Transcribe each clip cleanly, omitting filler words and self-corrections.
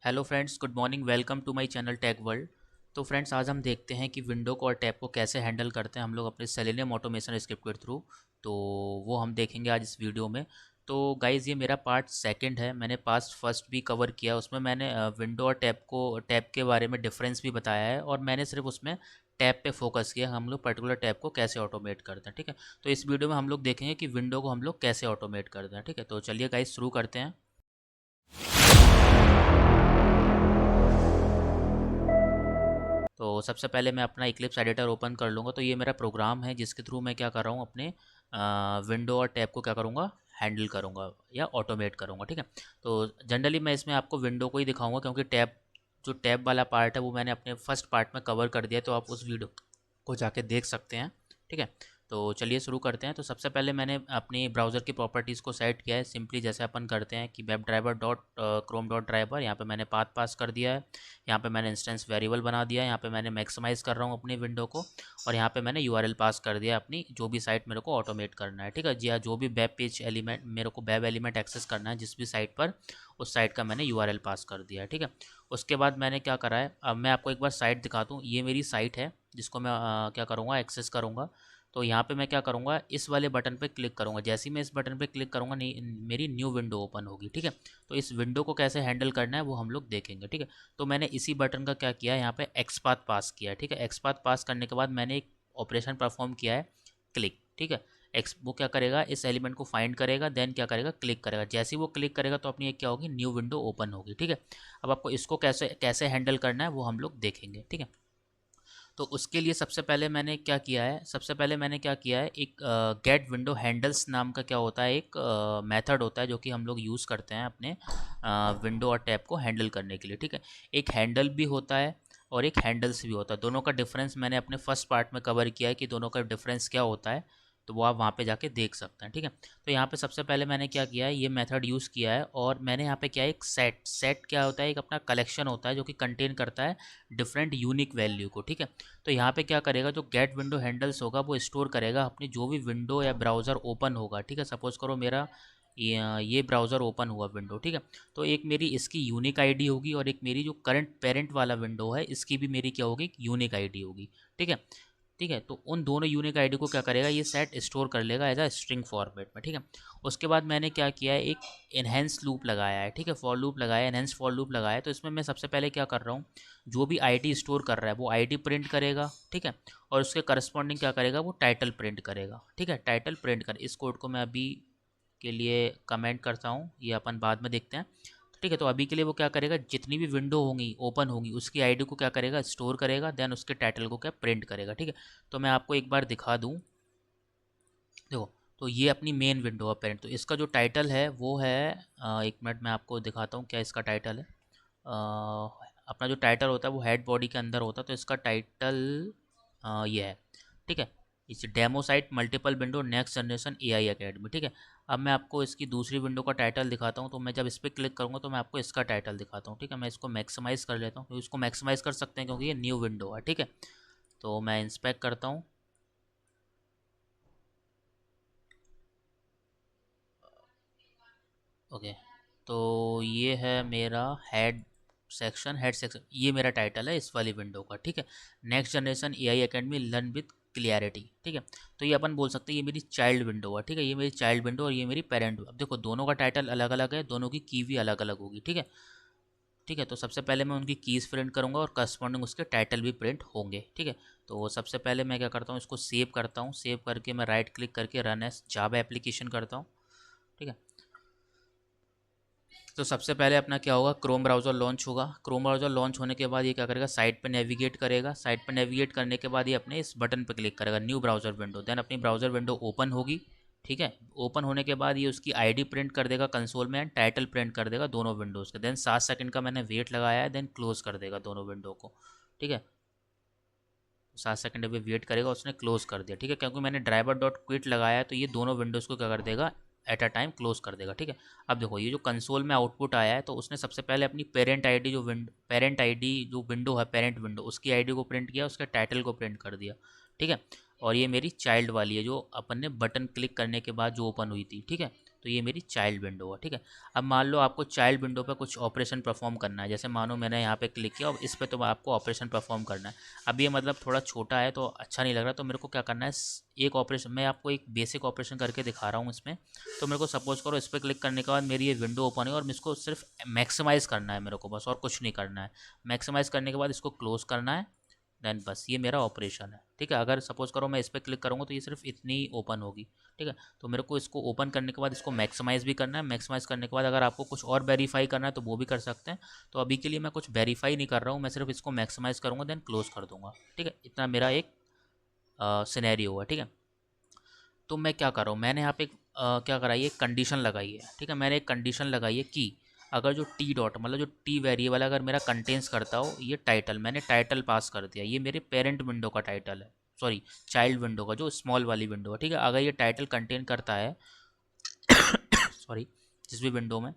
Hello friends, good morning. Welcome to my channel Tech World. तो friends, आज हम देखते हैं कि विंडो को और टैब को कैसे हैंडल करते हैं हम लोग अपने सेलेनियम ऑटोमेशन स्क्रिप्ट के थ्रू। तो वो हम देखेंगे आज इस वीडियो में। तो गाइज़, ये मेरा पार्ट सेकंड है। मैंने पास्ट फर्स्ट भी कवर किया, उसमें मैंने विंडो और टैब के बारे में डिफरेंस भी बताया है, और मैंने सिर्फ उसमें टैब पे फोकस किया, हम लोग पर्टिकुलर टैब को कैसे ऑटोमेट करते हैं। ठीक है, तो इस वीडियो में हम लोग देखेंगे कि विंडो को हम लोग कैसे ऑटोमेट करते हैं। ठीक है, तो चलिए गाइज शुरू करते हैं। तो सबसे पहले मैं अपना इक्लिप्स एडिटर ओपन कर लूँगा। तो ये मेरा प्रोग्राम है जिसके थ्रू मैं क्या कर रहा हूँ, अपने विंडो और टैब को क्या करूँगा, हैंडल करूँगा या ऑटोमेट करूँगा। ठीक है, तो जनरली मैं इसमें आपको विंडो को ही दिखाऊंगा, क्योंकि जो टैब वाला पार्ट है वो मैंने अपने फर्स्ट पार्ट में कवर कर दिया है, तो आप उस वीडियो को जाके देख सकते हैं। ठीक है, तो चलिए शुरू करते हैं। तो सबसे पहले मैंने अपनी ब्राउज़र की प्रॉपर्टीज़ को सेट किया है, सिंपली जैसे अपन करते हैं कि web driver dot Chrome dot driver, यहाँ पे मैंने पाथ पास कर दिया है। यहाँ पे मैंने इंस्टेंस वेरिएबल बना दिया है। यहाँ पे मैंने मैक्सिमाइज़ कर रहा हूँ अपनी विंडो को, और यहाँ पे मैंने यूआरएल पास कर दिया अपनी जो भी साइट मेरे को ऑटोमेट करना है। ठीक है जी, हाँ, जो भी वेब पेज एलिमेंट मेरे को वेब एलिमेंट एक्सेस करना है जिस भी साइट पर, उस साइट का मैंने यूआरएल पास कर दिया है। ठीक है, उसके बाद मैंने क्या करा है, अब मैं आपको एक बार साइट दिखाता हूँ। ये मेरी साइट है जिसको मैं क्या करूँगा, एक्सेस करूँगा। तो यहाँ पे मैं क्या करूँगा, इस वाले बटन पे क्लिक करूँगा। जैसे ही मैं इस बटन पे क्लिक करूँगा, नहीं, मेरी न्यू विंडो ओपन होगी। ठीक है, तो इस विंडो को कैसे हैंडल करना है वो हम लोग देखेंगे। ठीक है, तो मैंने इसी बटन का क्या किया है, यहाँ पे एक्सपाथ पास किया है। ठीक है, एक्सपाथ पास करने के बाद मैंने एक ऑपरेशन परफॉर्म किया है, क्लिक। ठीक है, एक्स वो क्या करेगा, इस एलिमेंट को फाइंड करेगा, देन क्या करेगा, क्लिक करेगा। जैसे ही वो क्लिक करेगा तो अपनी एक क्या होगी, न्यू विंडो ओपन होगी। ठीक है, अब आपको इसको कैसे कैसे हैंडल करना है वो हम लोग देखेंगे। ठीक है, तो उसके लिए सबसे पहले मैंने क्या किया है, एक गेट विंडो हैंडल्स नाम का क्या होता है, एक मेथड होता है जो कि हम लोग यूज़ करते हैं अपने विंडो और टैब को हैंडल करने के लिए। ठीक है, एक हैंडल भी होता है और एक हैंडल्स भी होता है। दोनों का डिफरेंस मैंने अपने फर्स्ट पार्ट में कवर किया है कि दोनों का डिफरेंस क्या होता है, तो वो आप वहाँ पे जाके देख सकते हैं। ठीक है, तो यहाँ पे सबसे पहले मैंने क्या किया है, ये मेथड यूज़ किया है, और मैंने यहाँ पे क्या है, एक सेट क्या होता है, एक अपना कलेक्शन होता है जो कि कंटेन करता है डिफरेंट यूनिक वैल्यू को। ठीक है, तो यहाँ पे क्या करेगा, जो गेट विंडो हैंडल्स होगा वो स्टोर करेगा अपनी जो भी विंडो या ब्राउज़र ओपन होगा। ठीक है, सपोज करो मेरा ये ब्राउज़र ओपन हुआ विंडो। ठीक है, तो एक मेरी इसकी यूनिक आईडी होगी, और एक मेरी जो करंट पेरेंट वाला विंडो है इसकी भी मेरी क्या होगी, यूनिक आईडी होगी। ठीक है, ठीक है, तो उन दोनों यूनिक आईडी को क्या करेगा, ये सेट स्टोर कर लेगा एज अ स्ट्रिंग फॉर्मेट में। ठीक है, उसके बाद मैंने क्या किया है, एक एनहेंस लूप लगाया है। ठीक है, फॉर लूप लगाया, एनहेंस फॉर लूप लगाया है। तो इसमें मैं सबसे पहले क्या कर रहा हूँ, जो भी आईडी स्टोर कर रहा है वो आईडी प्रिंट करेगा। ठीक है, और उसके करस्पॉन्डिंग क्या करेगा, वो टाइटल प्रिंट करेगा। ठीक है, टाइटल प्रिंट कर, इस कोड को मैं अभी के लिए कमेंट करता हूँ, ये अपन बाद में देखते हैं। ठीक है, तो अभी के लिए वो क्या करेगा, जितनी भी विंडो होंगी ओपन होंगी उसकी आईडी को क्या करेगा, स्टोर करेगा, देन उसके टाइटल को क्या प्रिंट करेगा। ठीक है, तो मैं आपको एक बार दिखा दूँ, देखो। तो ये अपनी मेन विंडो है पेरेंट, तो इसका जो टाइटल है वो है, एक मिनट मैं आपको दिखाता हूँ क्या इसका टाइटल है। अपना जो टाइटल होता है वो हेड बॉडी के अंदर होता है, तो इसका टाइटल ये है। ठीक है, इस demo site multiple window next generation AI academy. ठीक है, अब मैं आपको इसकी दूसरी विंडो का टाइटल दिखाता हूँ। तो मैं जब इस पर क्लिक करूँगा तो मैं आपको इसका टाइटल दिखाता हूँ। ठीक है, मैं इसको मैक्सिमाइज़ कर लेता हूँ, तो इसको मैक्सिमाइज़ कर सकते हैं क्योंकि ये न्यू विंडो है। ठीक है, तो मैं इंस्पेक्ट करता हूँ। ओके, तो ये है मेरा हेड सेक्शन, ये मेरा टाइटल है इस वाली विंडो का। ठीक है, next generation AI academy learn with clarity. ठीक है, तो ये अपन बोल सकते हैं ये मेरी चाइल्ड विंडो है। ठीक है, ये मेरी चाइल्ड विंडो और ये मेरी पेरेंट। अब देखो, दोनों का टाइटल अलग अलग है, दोनों की की भी अलग अलग होगी। ठीक है, ठीक है, तो सबसे पहले मैं उनकी कीज़ प्रिंट करूँगा और करस्पॉन्डिंग उसके टाइटल भी प्रिंट होंगे। ठीक है, तो सबसे पहले मैं क्या करता हूँ, इसको सेव करता हूँ। सेव करके मैं राइट क्लिक करके रन एज जावा एप्लीकेशन करता हूँ। ठीक है, तो सबसे पहले अपना क्या होगा, क्रोम ब्राउज़र लॉन्च होगा। क्रोम ब्राउज़र लॉन्च होने के बाद ये क्या करेगा, साइट पे नेविगेट करेगा। साइट पे नेविगेट करने के बाद ये अपने इस बटन पे क्लिक करेगा, न्यू ब्राउज़र विंडो। देन अपनी ब्राउज़र विंडो ओपन होगी। ठीक है, ओपन होने के बाद ये उसकी आईडी प्रिंट कर देगा कंसोल में, एंड टाइटल प्रिंट कर देगा दोनों विंडोज़ के। देन 7 सेकंड का मैंने वेट लगाया है, देन क्लोज कर देगा दोनों विंडो को। ठीक है, 7 सेकंड अभी वेट करेगा, उसने क्लोज कर दिया। ठीक है, क्योंकि मैंने ड्राइवर डॉट क्विट लगाया है तो ये दोनों विंडोज़ को क्या कर देगा, एट अ टाइम क्लोज कर देगा। ठीक है, अब देखो ये जो कंसोल में आउटपुट आया है, तो उसने सबसे पहले अपनी पेरेंट आईडी जो विंडो है, पेरेंट विंडो, उसकी आईडी को प्रिंट किया, उसके टाइटल को प्रिंट कर दिया। ठीक है, और ये मेरी चाइल्ड वाली है जो अपन ने बटन क्लिक करने के बाद जो ओपन हुई थी। ठीक है, तो ये मेरी चाइल्ड विंडो है, ठीक है। अब मान लो आपको चाइल्ड विंडो पे कुछ ऑपरेशन परफॉर्म करना है, जैसे मानो मैंने यहाँ पे क्लिक किया और इस पे तो आपको ऑपरेशन परफॉर्म करना है। अब ये मतलब थोड़ा छोटा है तो अच्छा नहीं लग रहा, तो मेरे को क्या करना है, एक ऑपरेशन मैं आपको एक बेसिक ऑपरेशन करके दिखा रहा हूँ इसमें। तो मेरे को सपोज करो इस पर क्लिक करने के बाद मेरी ये विंडो ओपन है और इसको सिर्फ मैक्सिमाइज़ करना है मेरे को, बस और कुछ नहीं करना है। मैक्सिमाइज़ करने के बाद इसको क्लोज़ करना है, देन बस ये मेरा ऑपरेशन है, ठीक है। अगर सपोज करो मैं इस पर क्लिक करूँगा तो ये सिर्फ इतनी ओपन होगी, ठीक है। तो मेरे को इसको ओपन करने के बाद इसको मैक्सिमाइज़ भी करना है। मैक्सिमाइज़ करने के बाद अगर आपको कुछ और वेरीफाई करना है तो वो भी कर सकते हैं। तो अभी के लिए मैं कुछ वेरीफाई नहीं कर रहा हूँ, मैं सिर्फ इसको मैक्सिमाइज़ करूँगा देन क्लोज़ कर दूँगा, ठीक है। इतना मेरा एक सिनेरियो है, ठीक है। तो मैं क्या कर रहा हूँ, मैंने यहाँ पे क्या करा, ये कंडीशन लगाई है, ठीक है। मैंने एक कंडीशन लगाई है कि अगर जो टी डॉट मतलब जो टी वेरिएबल अगर मेरा कंटेंस करता हो ये टाइटल, मैंने टाइटल पास कर दिया, ये मेरे पेरेंट विंडो का टाइटल है, सॉरी चाइल्ड विंडो का जो स्मॉल वाली विंडो है, ठीक है। अगर ये टाइटल कंटेन करता है सॉरी जिस भी विंडो में,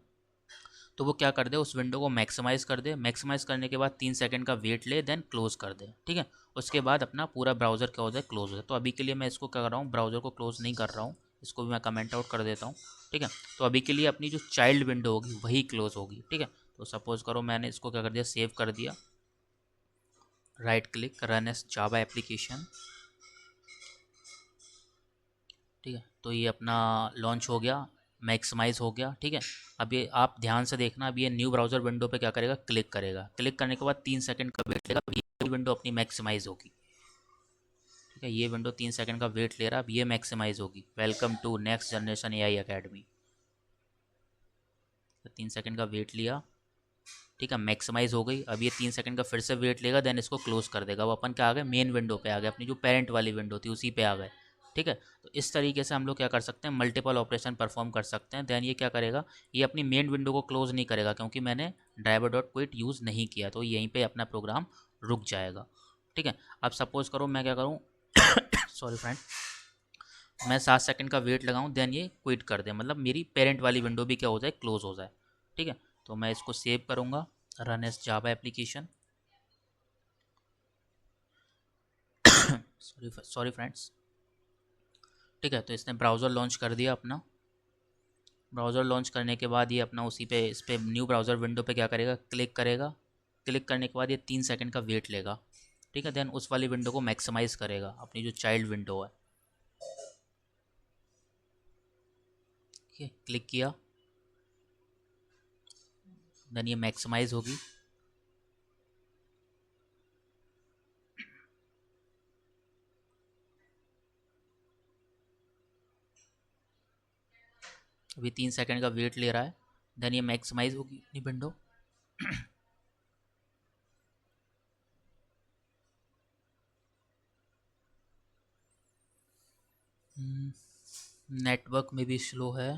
तो वो क्या कर दे, उस विंडो को मैक्सिमाइज़ कर दे। मैक्सिमाइज़ करने के बाद 3 सेकंड का वेट ले, देन क्लोज़ कर दे, ठीक है। उसके बाद अपना पूरा ब्राउज़र क्या हो जाए, क्लोज़ हो जाए। तो अभी के लिए मैं इसको क्या कर रहा हूँ, ब्राउज़र को क्लोज़ नहीं कर रहा हूँ, इसको भी मैं कमेंट आउट कर देता हूँ, ठीक है। तो अभी के लिए अपनी जो चाइल्ड विंडो होगी वही क्लोज़ होगी, ठीक है। तो सपोज़ करो मैंने इसको क्या कर दिया, सेव कर दिया, right click, run as Java application, ठीक है। तो ये अपना लॉन्च हो गया, मैक्सिमाइज हो गया, ठीक है। अब ये आप ध्यान से देखना, अब ये न्यू ब्राउज़र विंडो पे क्या करेगा, क्लिक करेगा। क्लिक करने के बाद 3 सेकंड का वेट लेगा, अब ये विंडो अपनी मैक्सिमाइज होगी, ठीक है। ये विंडो 3 सेकंड का वेट ले रहा, अब ये मैक्सिमाइज होगी, welcome to next generation AI academy. 3 second का वेट लिया, ठीक है, मैक्सिमाइज हो गई। अब ये 3 सेकंड का फिर से वेट लेगा, देन इसको क्लोज कर देगा। वो अपन क्या आ गए, मेन विंडो पे आ गए, अपनी जो पेरेंट वाली विंडो थी उसी पे आ गए, ठीक है। तो इस तरीके से हम लोग क्या कर सकते हैं, मल्टीपल ऑपरेशन परफॉर्म कर सकते हैं। देन ये क्या करेगा, ये अपनी मेन विंडो को क्लोज नहीं करेगा क्योंकि मैंने ड्राइवर डॉट क्विट यूज़ नहीं किया, तो यहीं पर अपना प्रोग्राम रुक जाएगा, ठीक है। अब सपोज करो मैं क्या करूँ सॉरी फ्रेंड, मैं 7 सेकंड का वेट लगाऊं, देन ये क्विट कर दे, मतलब मेरी पेरेंट वाली विंडो भी क्या हो जाए, क्लोज हो जाए, ठीक है। तो मैं इसको सेव करूंगा, run as Java application, sorry sorry friends, ठीक है। तो इसने ब्राउज़र लॉन्च कर दिया अपना। ब्राउज़र लॉन्च करने के बाद ये अपना उसी पे इस पे न्यू ब्राउज़र विंडो पे क्या करेगा, क्लिक करेगा। क्लिक करने के बाद ये 3 सेकंड का वेट लेगा, ठीक है। देन उस वाली विंडो को मैक्सिमाइज़ करेगा, अपनी जो चाइल्ड विंडो है, ठीक है। क्लिक किया, देन ये मैक्सिमाइज़ होगी, अभी 3 सेकंड का वेट ले रहा है, देन ये मैक्सिमाइज़ होगी अपनी विंडो। नेटवर्क में भी स्लो है,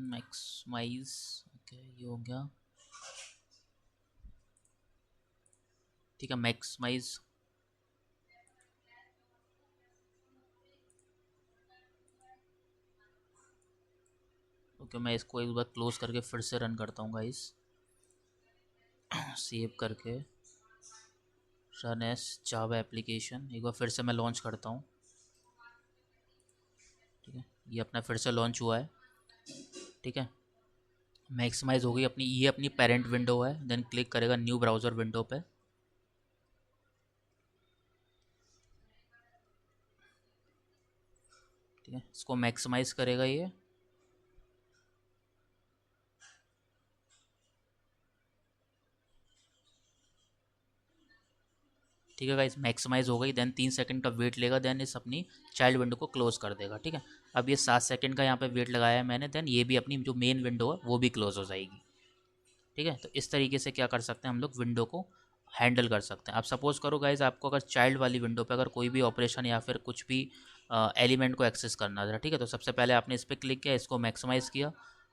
मैक्समाइज, ओके ये हो गया, ठीक है। मैक्समाइज, ओके मैं इसको एक बार क्लोज करके फिर से रन करता हूँ गाइस, सेव करके रन एस जावा एप्लीकेशन, एक बार फिर से मैं लॉन्च करता हूँ, ठीक है। ये अपना फिर से लॉन्च हुआ है, ठीक है। मैक्सिमाइज हो गई अपनी, ये अपनी पेरेंट विंडो है, देन क्लिक करेगा न्यू ब्राउज़र विंडो पे, ठीक है। इसको मैक्सिमाइज करेगा ये, ठीक है गाइस, मैक्सिमाइज हो गई। देन 3 सेकंड का वेट लेगा, देन इस अपनी चाइल्ड विंडो को क्लोज कर देगा, ठीक है। अब ये 7 सेकंड का यहाँ पे वेट लगाया है मैंने, देन ये भी अपनी जो मेन विंडो है वो भी क्लोज हो जाएगी, ठीक है। तो इस तरीके से क्या कर सकते हैं हम लोग, विंडो को हैंडल कर सकते हैं। अब सपोज़ करो गाइज आपको अगर चाइल्ड वाली विंडो पे अगर कोई भी ऑपरेशन या फिर कुछ भी एलिमेंट को एक्सेस करना था, ठीक है। तो सबसे पहले आपने इस पर क्लिक किया, इसको मैक्सिमाइज़ किया,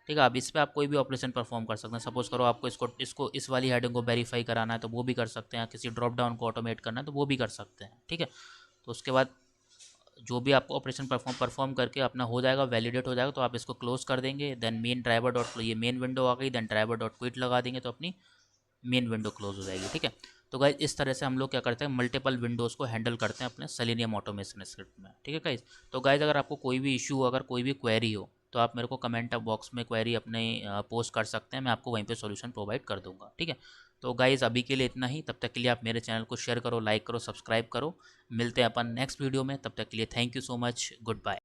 ठीक है। अब इस पर आप कोई भी ऑपरेशन परफॉर्म कर सकते हैं। सपोज़ करो आपको इसको इस वाली हेडिंग को वेरीफाई कराना है तो वो भी कर सकते हैं, किसी ड्रॉप डाउन को ऑटोमेट करना है तो वो भी कर सकते हैं, ठीक है। तो उसके बाद जो भी आपको ऑपरेशन परफॉर्म करके अपना हो जाएगा, वैलिडेट हो जाएगा, तो आप इसको क्लोज कर देंगे। देन मेन ड्राइवर डॉट, ये मेन विंडो आ गई, देन ड्राइवर डॉट क्विट लगा देंगे तो अपनी मेन विंडो क्लोज हो जाएगी। ठीक है, तो गाइज इस तरह से हम लोग क्या करते हैं, मल्टीपल विंडोज़ को हैंडल करते हैं अपने सेलेनियम ऑटोमेशन स्क्रिप्ट में। ठीक है गाइज, तो गाइज अगर आपको कोई भी इशू, अगर कोई भी क्वेरी हो तो आप मेरे को कमेंट बॉक्स में क्वेरी अपने पोस्ट कर सकते हैं, मैं आपको वहीं पे सॉल्यूशन प्रोवाइड कर दूंगा। ठीक है, तो गाइज अभी के लिए इतना ही। तब तक के लिए आप मेरे चैनल को शेयर करो, लाइक करो, सब्सक्राइब करो। मिलते हैं अपन नेक्स्ट वीडियो में, तब तक के लिए thank you so much, good bye.